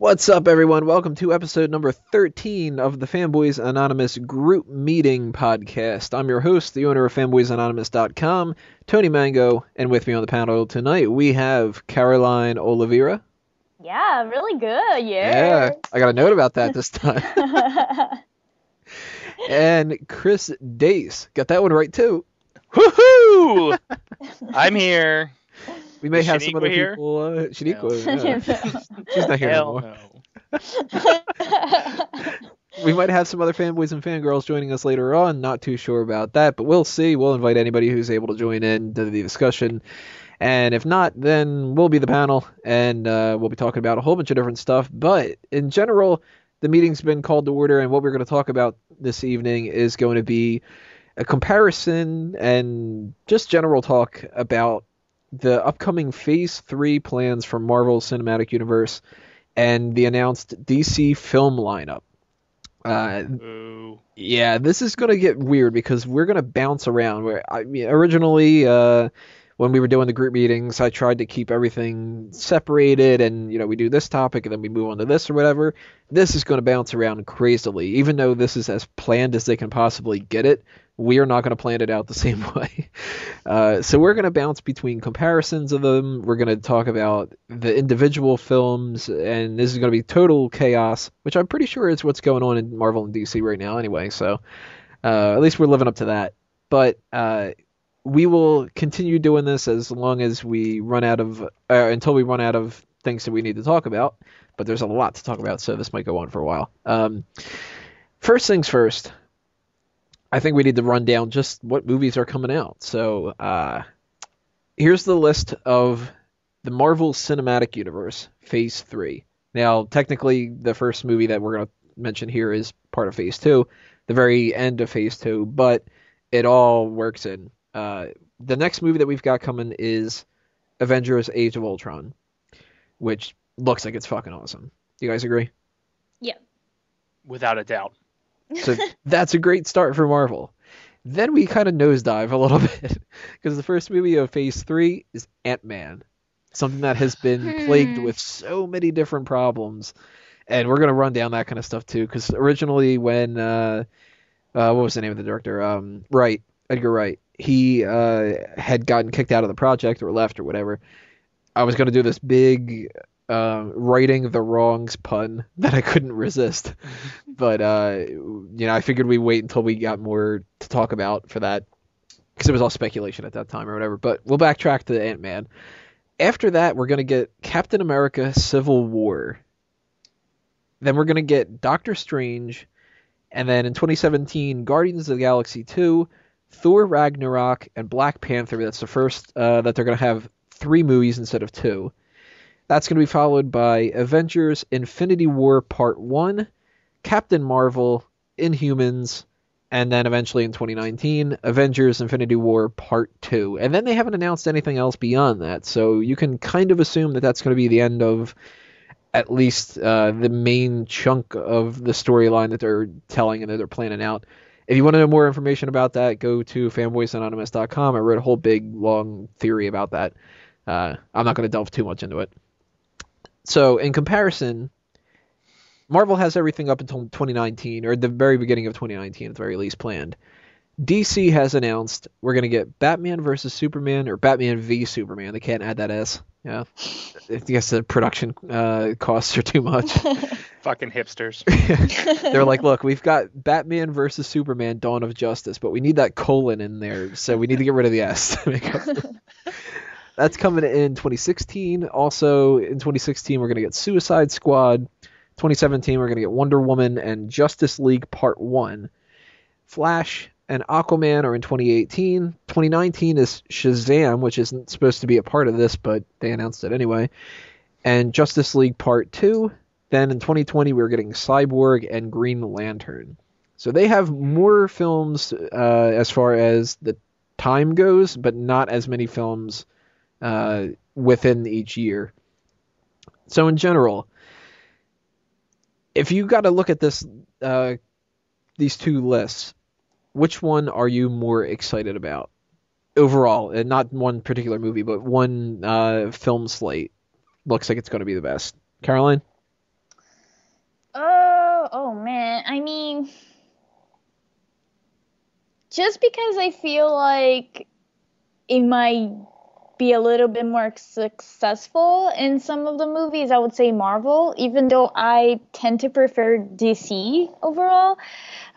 What's up, everyone? Welcome to episode number 13 of the Fanboys Anonymous Group Meeting Podcast. I'm your host, the owner of fanboysanonymous.com, Tony Mango, and with me on the panel tonight we have Caroline Oliveira. Yeah, really good. Yeah, I got a note about that this time. And Chris Dace. Got that one right, too. Woohoo! I'm here. We may Is have some other Shaniqua here? people. Shaniqua, No. yeah. She's not here Hell anymore. no. We might have some other fanboys and fangirls joining us later on. Not too sure about that, but we'll see. We'll invite anybody who's able to join in to the discussion. And if not, then we'll be the panel, and we'll be talking about a whole bunch of different stuff. But in general, the meeting's been called to order, and what we're going to talk about this evening is going to be a comparison and just general talk about the upcoming Phase 3 plans for Marvel Cinematic Universe and the announced DC film lineup. Ooh. Yeah, this is going to get weird because we're going to bounce around. Originally, when we were doing the group meetings, I tried to keep everything separated and, we do this topic and then we move on to this or whatever. This is going to bounce around crazily. Even though this is as planned as they can possibly get it, we are not going to plan it out the same way. So we're going to bounce between comparisons of them. We're going to talk about the individual films, and this is going to be total chaos, which I'm pretty sure is what's going on in Marvel and DC right now anyway. So at least we're living up to that. But we will continue doing this as long as we run out of, until we run out of things that we need to talk about. But there's a lot to talk about, so this might go on for a while. First things first. I think we need to run down just what movies are coming out. So here's the list of the Marvel Cinematic Universe, Phase 3. Now, technically, the first movie that we're going to mention here is part of Phase 2, the very end of Phase 2, but it all works in. The next movie that we've got coming is Avengers Age of Ultron, which looks like it's fucking awesome. Do you guys agree? Yeah. Without a doubt. So that's a great start for Marvel. Then we kind of nosedive a little bit because the first movie of Phase 3 is Ant-Man, something that has been plagued with so many different problems, and we're going to run down that kind of stuff too, because originally when what was the name of the director? Edgar Wright. He had gotten kicked out of the project or left or whatever. I was going to do this big righting the wrongs pun that I couldn't resist. But, I figured we'd wait until we got more to talk about for that, because it was all speculation at that time or whatever. But we'll backtrack to Ant-Man. After that, we're going to get Captain America Civil War. Then we're going to get Doctor Strange. And then in 2017, Guardians of the Galaxy 2, Thor Ragnarok, and Black Panther. That's the first that they're going to have 3 movies instead of 2. That's going to be followed by Avengers Infinity War Part 1, Captain Marvel, Inhumans, and then eventually in 2019, Avengers Infinity War Part 2. And then they haven't announced anything else beyond that, so you can kind of assume that that's going to be the end of at least the main chunk of the storyline that they're telling and that they're planning out. If you want to know more information about that, go to fanboysanonymous.com. I wrote a whole big, long theory about that. I'm not going to delve too much into it. So, in comparison, Marvel has everything up until 2019, or the very beginning of 2019 at the very least planned. DC has announced we're going to get Batman vs. Superman, or Batman v Superman. They can't add that S. Yeah. I guess the production costs are too much. Fucking hipsters. They're like, look, we've got Batman vs. Superman, Dawn of Justice, but we need that colon in there, so we need to get rid of the S to make up for it. That's coming in 2016. Also, in 2016, we're going to get Suicide Squad. 2017, we're going to get Wonder Woman and Justice League Part 1. Flash and Aquaman are in 2018. 2019 is Shazam, which isn't supposed to be a part of this, but they announced it anyway. And Justice League Part 2. Then in 2020, we're getting Cyborg and Green Lantern. So they have more films as far as the time goes, but not as many films within each year. So in general, if you got to look at this, these two lists, which one are you more excited about overall? And not one particular movie, but one film slate looks like it's going to be the best. Caroline? Oh man, I mean, just because I feel like it might be a little bit more successful in some of the movies, I would say Marvel, even though I tend to prefer DC overall.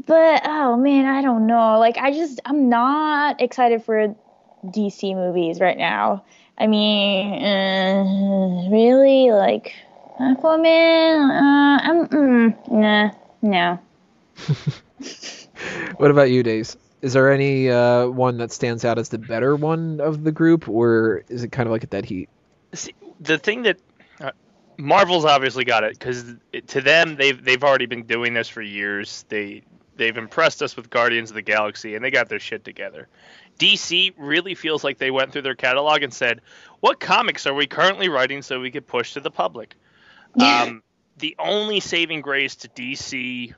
But oh man, I don't know. Like I'm not excited for DC movies right now. I mean, really, like Aquaman. Nah, no. What about you, Days? Is there any one that stands out as the better one of the group, or is it kind of like a dead heat? See, the thing that Marvel's obviously got it because to them they've already been doing this for years. They've impressed us with Guardians of the Galaxy and they got their shit together. DC really feels like they went through their catalog and said, "What comics are we currently writing so we could push to the public?" The only saving grace to DC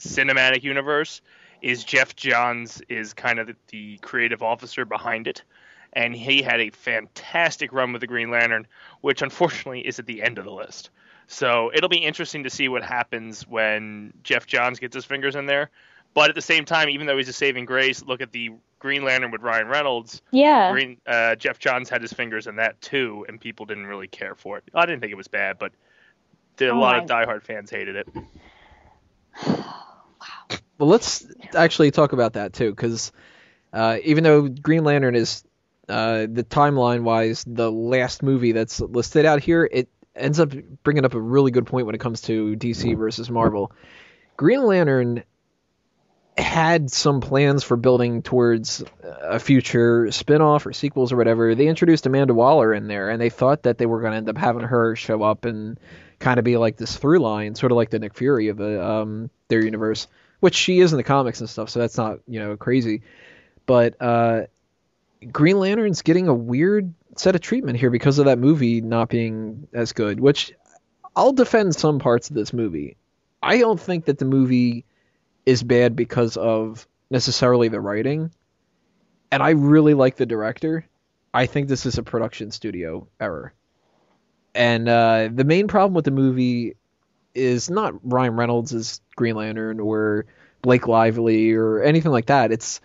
cinematic universe is Jeff Johns is kind of the creative officer behind it. And he had a fantastic run with the Green Lantern, which unfortunately is at the end of the list. So it'll be interesting to see what happens when Jeff Johns gets his fingers in there. But at the same time, even though he's a saving grace, look at the Green Lantern with Ryan Reynolds. Yeah. Jeff Johns had his fingers in that too, and people didn't really care for it. I didn't think it was bad, but a lot of diehard fans hated it. Well, let's actually talk about that too, because even though Green Lantern is the timeline-wise the last movie that's listed out here, it ends up bringing up a really good point when it comes to DC versus Marvel. Green Lantern had some plans for building towards a future spin-off or sequels or whatever. They introduced Amanda Waller in there, and they thought that they were going to end up having her show up and kind of be like this through line, sort of like the Nick Fury of their universe, which she is in the comics and stuff, so that's not, crazy. But Green Lantern's getting a weird set of treatment here because of that movie not being as good, which I'll defend some parts of this movie. I don't think that the movie is bad because of necessarily the writing, and I really like the director. I think this is a production studio error. And the main problem with the movie is not Ryan Reynolds as Green Lantern or Blake Lively or anything like that.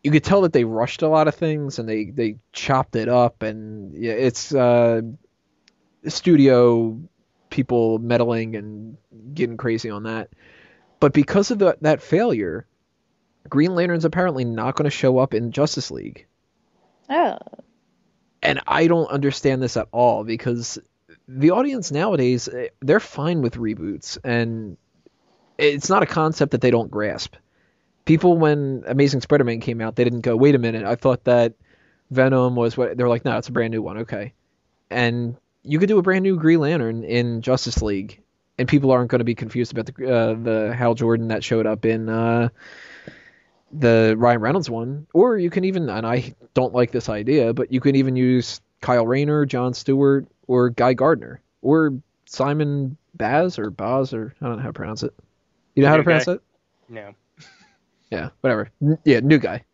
You could tell that they rushed a lot of things and they chopped it up, and it's studio people meddling and getting crazy on that. But because of that failure, Green Lantern's apparently not going to show up in Justice League. Oh. And I don't understand this at all, because the audience nowadays, they're fine with reboots, and it's not a concept that they don't grasp. People, when Amazing Spider-Man came out, they didn't go, wait a minute, I thought that Venom was what... They're like, no, it's a brand new one, okay. And you could do a brand new Green Lantern in Justice League, and people aren't going to be confused about the Hal Jordan that showed up in the Ryan Reynolds one. Or you can even, and I don't like this idea, but you can even use Kyle Rayner, Jon Stewart, or Guy Gardner, or Simon Baz, or Boz, or I don't know how to pronounce it. You know how to pronounce it? No. Yeah, whatever. Yeah, new guy.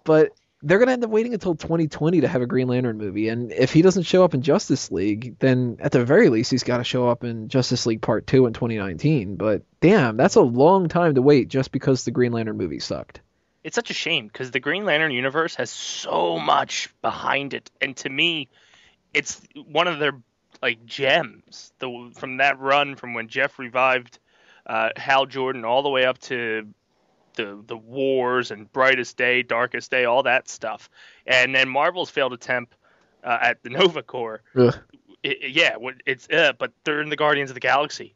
But they're going to end up waiting until 2020 to have a Green Lantern movie. And if he doesn't show up in Justice League, then at the very least, he's got to show up in Justice League Part 2 in 2019. But damn, that's a long time to wait just because the Green Lantern movie sucked. It's such a shame because the Green Lantern universe has so much behind it. And to me, it's one of their gems from that run from when Jeff revived Hal Jordan all the way up to the wars and Brightest Day, Darkest Day, all that stuff. And then Marvel's failed attempt at the Nova Corps. But they're in the Guardians of the Galaxy.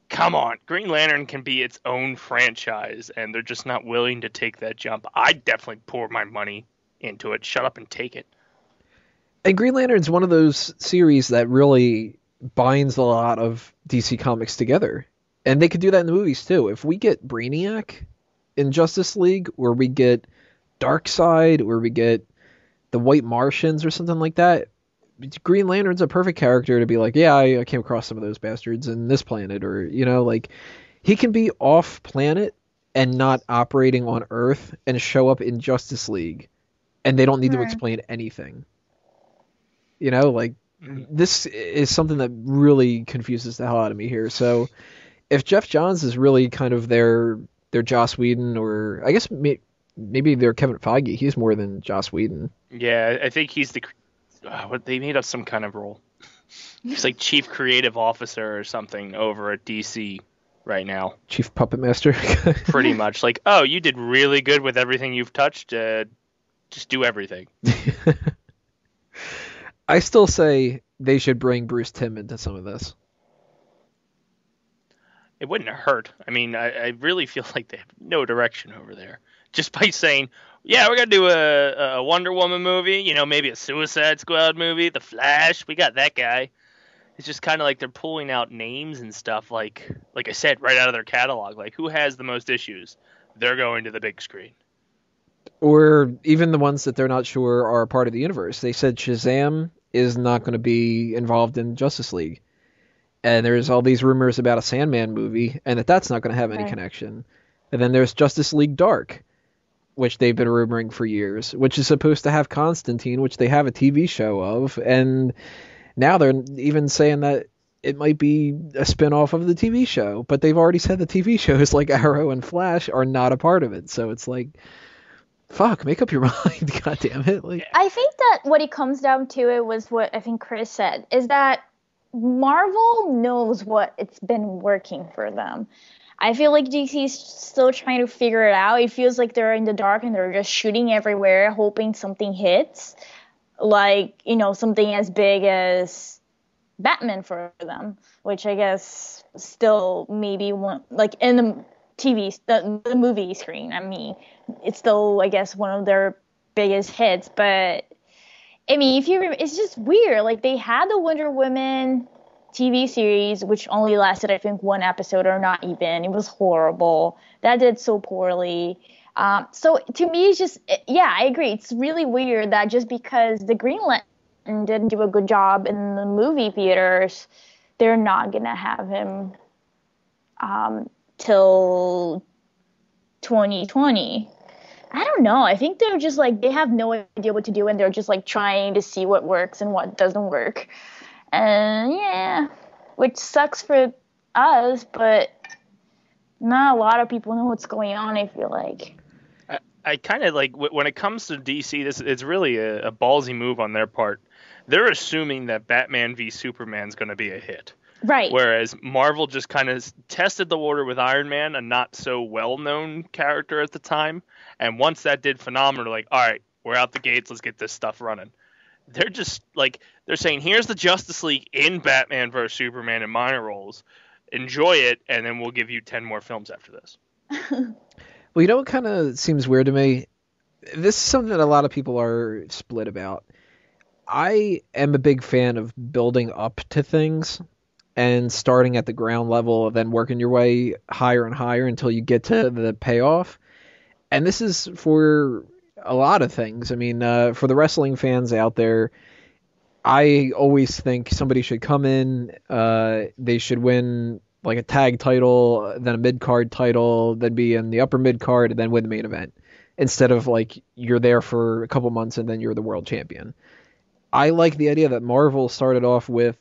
Come on. Green Lantern can be its own franchise, and they're just not willing to take that jump. I'd definitely pour my money into it. Shut up and take it. And Green Lantern's one of those series that really binds a lot of DC Comics together. And they could do that in the movies, too. If we get Brainiac in Justice League, or we get Darkseid, or we get the White Martians or something like that, Green Lantern's a perfect character to be like, yeah, I came across some of those bastards in this planet. Or, he can be off-planet and not operating on Earth and show up in Justice League. And they don't need to explain anything. this is something that really confuses the hell out of me here. So if Jeff Johns is really kind of their Joss Whedon, or I guess maybe they're Kevin Feige, he's more than Joss Whedon. Yeah, I think he's what they made up some kind of role. He's like chief creative officer or something over at DC right now. Chief puppet master. Pretty much. Like, oh, you did really good with everything you've touched. Just do everything. I still say they should bring Bruce Timm into some of this. It wouldn't hurt. I mean, I really feel like they have no direction over there. Just by saying, yeah, we're going to do a Wonder Woman movie, maybe a Suicide Squad movie, The Flash, we got that guy. It's just kind of like they're pulling out names and stuff, like I said, right out of their catalog. Like, who has the most issues? They're going to the big screen. Or even the ones that they're not sure are part of the universe. They said Shazam is not going to be involved in Justice League. And there's all these rumors about a Sandman movie, and that's not going to have any connection. And then there's Justice League Dark, which they've been rumoring for years, which is supposed to have Constantine, which they have a TV show of. And now they're even saying that it might be a spin-off of the TV show, but they've already said the TV shows like Arrow and Flash are not a part of it. So it's like, fuck, make up your mind, God damn it. Like, I think that what it comes down to, it was what I think Chris said, is that Marvel knows what it's been working for them. I feel like DC's still trying to figure it out. It feels like they're in the dark and they're just shooting everywhere, hoping something hits. Like, something as big as Batman for them, which I guess still maybe one, like in the the movie screen. I mean, it's still, I guess, one of their biggest hits. But I mean, it's just weird. Like, they had the Wonder Woman TV series, which only lasted, I think, one episode or not even. It was horrible. That did so poorly. So to me, it's just, yeah, I agree. It's really weird that just because the Green Lantern didn't do a good job in the movie theaters, they're not going to have him till 2020. I don't know. I think they're just like, they have no idea what to do, and they're just like trying to see what works and what doesn't work. And yeah, which sucks for us, but not a lot of people know what's going on, I feel like. I kind of like, when it comes to DC, it's really a ballsy move on their part. They're assuming that Batman v Superman's going to be a hit. Right. Whereas Marvel just kind of tested the water with Iron Man, a not so well-known character at the time. And once that did phenomenal, like, all right, we're out the gates, let's get this stuff running. They're just like, they're saying, here's the Justice League in Batman vs Superman in minor roles. Enjoy it, and then we'll give you 10 more films after this. Well, what kind of seems weird to me? This is something that a lot of people are split about. I am a big fan of building up to things and starting at the ground level and then working your way higher and higher until you get to the payoff. And this is for a lot of things. I mean, for the wrestling fans out there, I always think somebody should come in, they should win like a tag title, then a mid-card title, then be in the upper mid-card, and then win the main event. Instead of like you're there for a couple months and then you're the world champion. I like the idea that Marvel started off with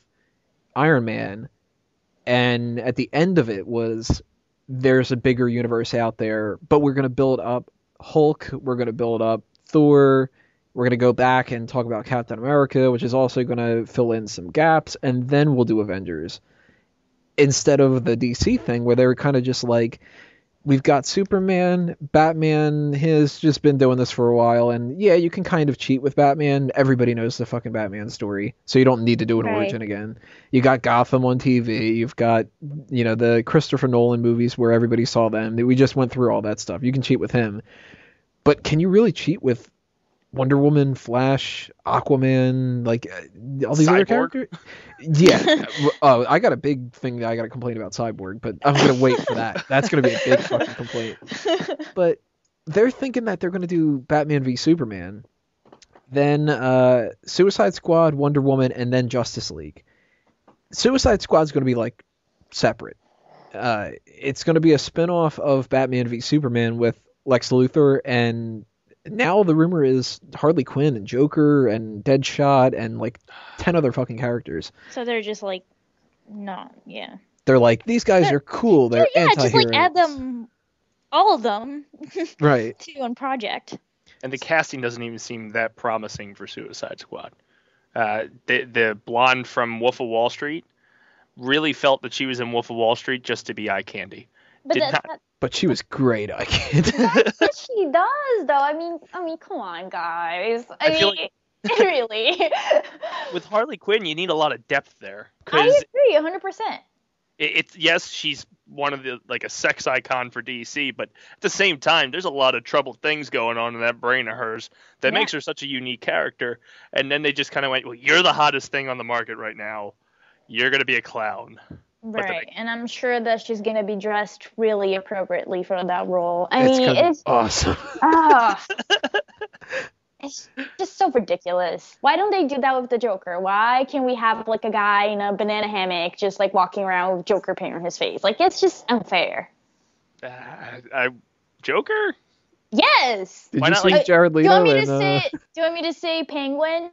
Iron Man, and at the end of it was, there's a bigger universe out there, but we're going to build up Hulk, we're going to build up Thor, we're going to go back and talk about Captain America, which is also going to fill in some gaps, and then we'll do Avengers. Instead of the DC thing where they were kind of just like, we've got Superman, Batman has just been doing this for a while, and yeah, you can kind of cheat with Batman. Everybody knows the fucking Batman story, so you don't need to do an origin again. You got Gotham on TV, you've got, the Christopher Nolan movies where everybody saw them. We just went through all that stuff. You can cheat with him. But can you really cheat with Wonder Woman, Flash, Aquaman, like all these other characters? Yeah. I got a big thing that I got to complain about Cyborg, but I'm going to wait for that. That's going to be a big fucking complaint. But they're thinking that they're going to do Batman v Superman, then Suicide Squad, Wonder Woman, and then Justice League. Suicide Squad's going to be like separate. It's going to be a spin-off of Batman v Superman with Lex Luthor and now the rumor is Harley Quinn and Joker and Deadshot and like 10 other fucking characters. So they're just like, no, yeah. They're like, these guys are cool. They're anti-heroes. Just like add them, all of them, right, to one project. And the casting doesn't even seem that promising for Suicide Squad. The blonde from Wolf of Wall Street really felt that she was in Wolf of Wall Street just to be eye candy. But she was great. I can't. That's what she does, though. I mean, come on, guys. I feel mean, really. With Harley Quinn, you need a lot of depth there. I agree, 100%. It's yes, she's one of the a sex icon for DC, but at the same time, there's a lot of troubled things going on in that brain of hers that makes her such a unique character. And then they just kind of went, "Well, you're the hottest thing on the market right now. You're gonna be a clown." Right, and I'm sure that she's gonna be dressed really appropriately for that role. It's awesome. It's just so ridiculous. Why don't they do that with the Joker? Why can't we have like a guy in a banana hammock just like walking around with Joker paint on his face? Like, it's just unfair. Joker? Yes. Did you see Jared Leto? Do you want me to say Penguin?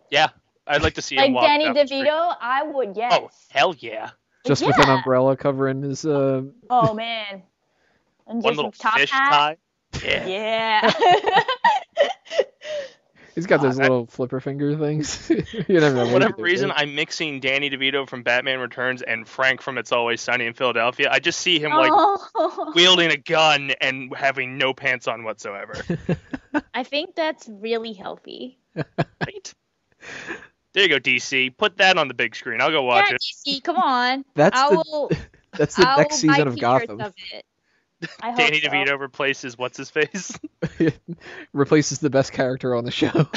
Yeah, I'd like to see him walk Danny down the DeVito. street. I would, yes. Oh, hell yeah! Just with an umbrella covering his. Oh man. And one just little top fish hat. tie. Yeah. Yeah. He's got those little flipper finger things. You never know. For whatever reason, I'm mixing Danny DeVito from Batman Returns and Frank from It's Always Sunny in Philadelphia. I just see him wielding a gun and having no pants on whatsoever. I think that's really healthy. Right? There you go, DC. Put that on the big screen. I'll go watch it. DC, come on. That's the next season of Gotham. Danny DeVito replaces what's his face? Replaces the best character on the show.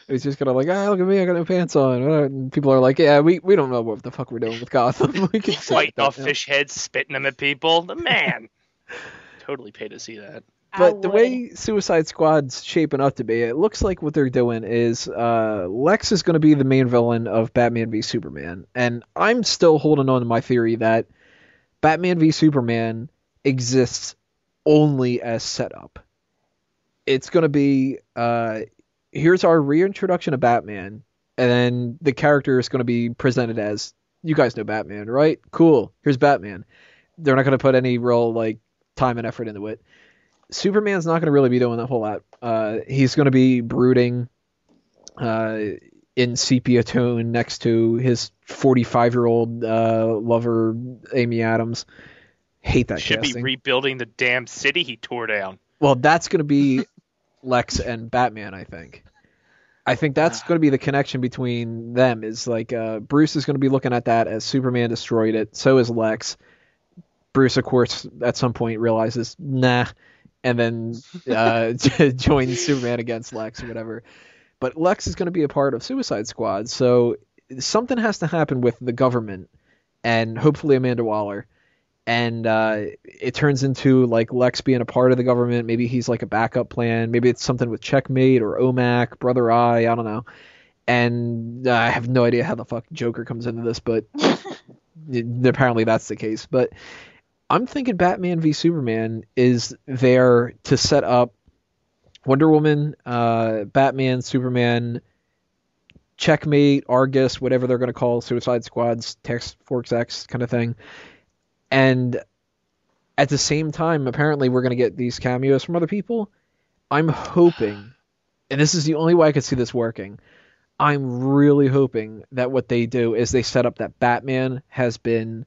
He's just gonna look at me, I got no pants on. And people are like, yeah, we don't know what the fuck we're doing with Gotham. We can fighting off fish heads, spitting them at people. The man. Totally pay to see that. But the way Suicide Squad's shaping up to be, it looks like what they're doing is Lex is going to be the main villain of Batman v Superman. And I'm still holding on to my theory that Batman v Superman exists only as setup. It's going to be, here's our reintroduction of Batman, and then the character is going to be presented as, you guys know Batman, right? Cool, here's Batman. They're not going to put any real time and effort into it. Superman's not going to really be doing a whole lot. He's going to be brooding in sepia tone next to his 45-year-old lover, Amy Adams. Hate that Should casting. Be rebuilding the damn city he tore down. Well, that's going to be Lex and Batman, I think. I think that's going to be the connection between them. Is Bruce is going to be looking at that as Superman destroyed it. So is Lex. Bruce, of course, at some point realizes, nah, and then joins Superman against Lex or whatever. But Lex is going to be a part of Suicide Squad, so something has to happen with the government and hopefully Amanda Waller. And it turns into Lex being a part of the government. Maybe he's a backup plan. Maybe it's something with Checkmate or OMAC, Brother Eye. I don't know. And I have no idea how the fuck Joker comes into this, but apparently that's the case. But I'm thinking Batman v Superman is there to set up Wonder Woman, Batman, Superman, Checkmate, Argus, whatever they're going to call Suicide Squad's Task Force X kind of thing. And at the same time, apparently we're going to get these cameos from other people. I'm hoping, and this is the only way I could see this working, I'm really hoping that what they do is they set up that Batman has been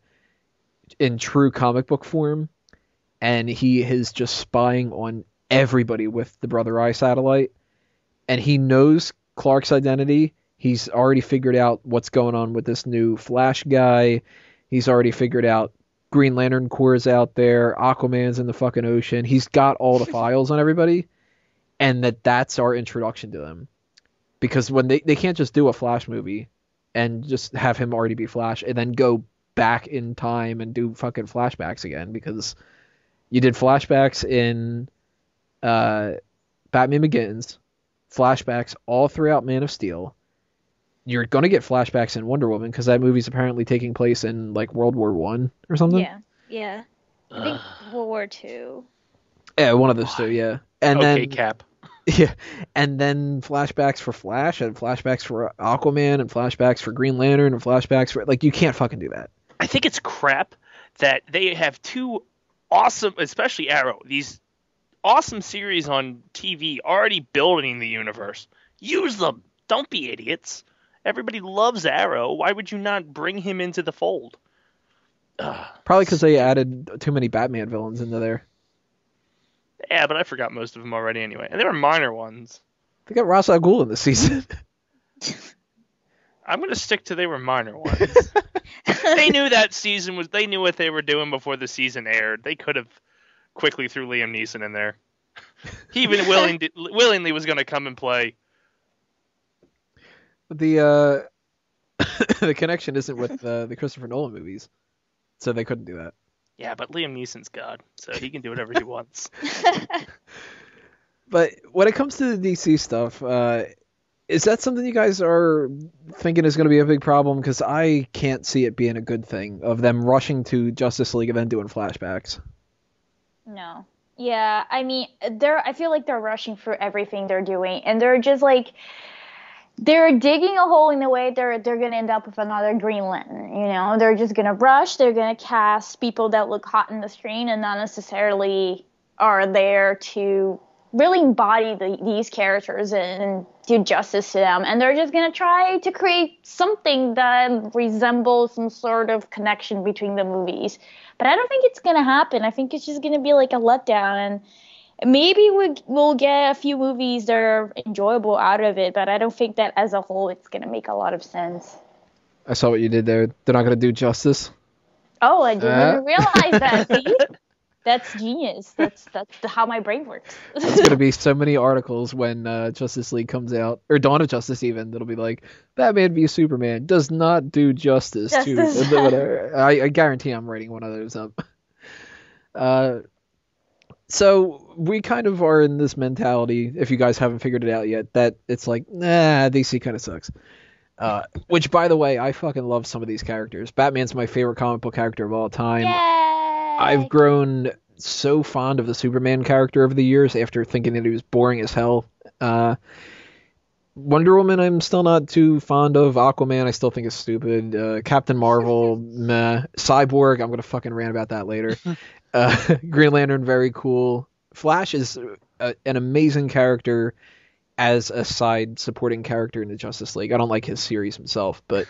in true comic book form, and he is just spying on everybody with the Brother Eye satellite, and he knows Clark's identity. He's already figured out what's going on with this new Flash guy. He's already figured out Green Lantern Corps out there. Aquaman's in the fucking ocean. He's got all the files on everybody, and that's our introduction to them. Because when they can't just do a Flash movie and just have him already be Flash and then go back in time and do fucking flashbacks again, because you did flashbacks in Batman Begins, flashbacks all throughout Man of Steel. You're going to get flashbacks in Wonder Woman because that movie's apparently taking place in World War I or something. Yeah. I think World War II. Yeah, one of those two, yeah. And Okay, then Cap. yeah, and then flashbacks for Flash and flashbacks for Aquaman and flashbacks for Green Lantern and flashbacks for you can't fucking do that. I think it's crap that they have two awesome, especially Arrow, these awesome series on TV already building the universe. Use them. Don't be idiots. Everybody loves Arrow. Why would you not bring him into the fold? Probably because they added too many Batman villains into there. Yeah, but I forgot most of them already anyway. And they were minor ones. They got Ra's al Ghul in this season. I'm going to stick to they were minor ones. They knew that season was. They knew what they were doing before the season aired. They could have quickly threw Liam Neeson in there. He even willingly was going to come and play. The the connection isn't with the Christopher Nolan movies, so they couldn't do that. Yeah, but Liam Neeson's God, so he can do whatever he wants. But when it comes to the DC stuff, is that something you guys are thinking is going to be a big problem? Because I can't see it being a good thing of them rushing to Justice League and then doing flashbacks. No. Yeah, I mean, I feel like they're rushing for everything they're doing, and they're just like, they're digging a hole in the way they're going to end up with another Green Lantern, you know? They're just going to rush, they're going to cast people that look hot in the screen and not necessarily are there to really embody these characters and do justice to them. And they're just going to try to create something that resembles some sort of connection between the movies. But I don't think it's going to happen. I think it's just going to be like a letdown. And maybe we'll get a few movies that are enjoyable out of it, but I don't think that as a whole it's going to make a lot of sense. I saw what you did there. They're not going to do justice. Oh, I didn't even realize that. See? That's genius. That's how my brain works. There's going to be so many articles when Justice League comes out, or Dawn of Justice even, that'll be like, Batman v Superman does not do justice to whatever. I guarantee I'm writing one of those up. So we kind of are in this mentality, if you guys haven't figured it out yet, that it's like, nah, DC kind of sucks. Which, by the way, I fucking love some of these characters. Batman's my favorite comic book character of all time. Yay! I've grown so fond of the Superman character over the years after thinking that he was boring as hell. Wonder Woman, I'm still not too fond of. Aquaman, I still think is stupid. Captain Marvel, meh. Cyborg, I'm going to fucking rant about that later. Green Lantern, very cool. Flash is an amazing character as a side supporting character in the Justice League. I don't like his series himself, but...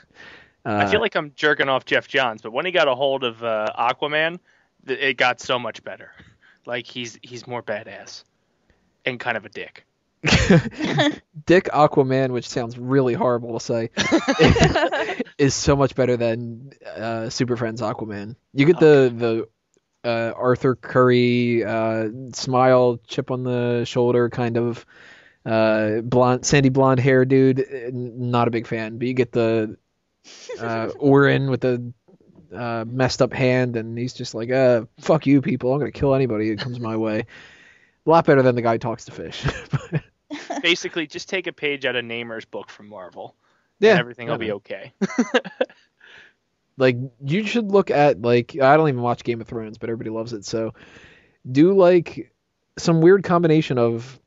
I feel like I'm jerking off Jeff Johns, but when he got a hold of Aquaman, it got so much better. Like, he's more badass. And kind of a dick. Dick Aquaman, which sounds really horrible to say, is so much better than Super Friends Aquaman. You get the Arthur Curry smile, chip on the shoulder kind of sandy blonde hair dude. Not a big fan, but you get the Orin with the messed up hand, and he's just like, fuck you people, I'm gonna kill anybody that comes my way. A lot better than the guy who talks to fish. Basically, just take a page out of Namer's book from Marvel. Yeah, and everything will be okay. Like, you should look at, like, I don't even watch Game of Thrones, but everybody loves it, so do, like, some weird combination of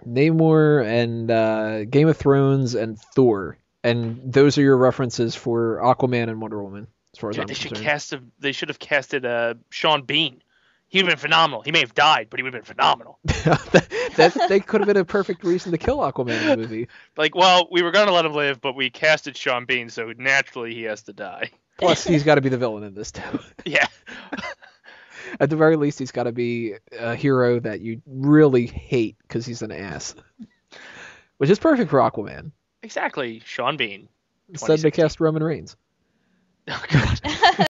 Namor and Game of Thrones and Thor, and those are your references for Aquaman and Wonder Woman, as far as I'm concerned. They should have casted Sean Bean. He would have been phenomenal. He may have died, but he would have been phenomenal. They could have been a perfect reason to kill Aquaman in the movie. Like, well, we were going to let him live, but we casted Sean Bean, so naturally he has to die. Plus, he's got to be the villain in this, too. Yeah. At the very least, he's got to be a hero that you really hate because he's an ass. Which is perfect for Aquaman. Exactly. Sean Bean. Instead, they cast Roman Reigns. Oh, God.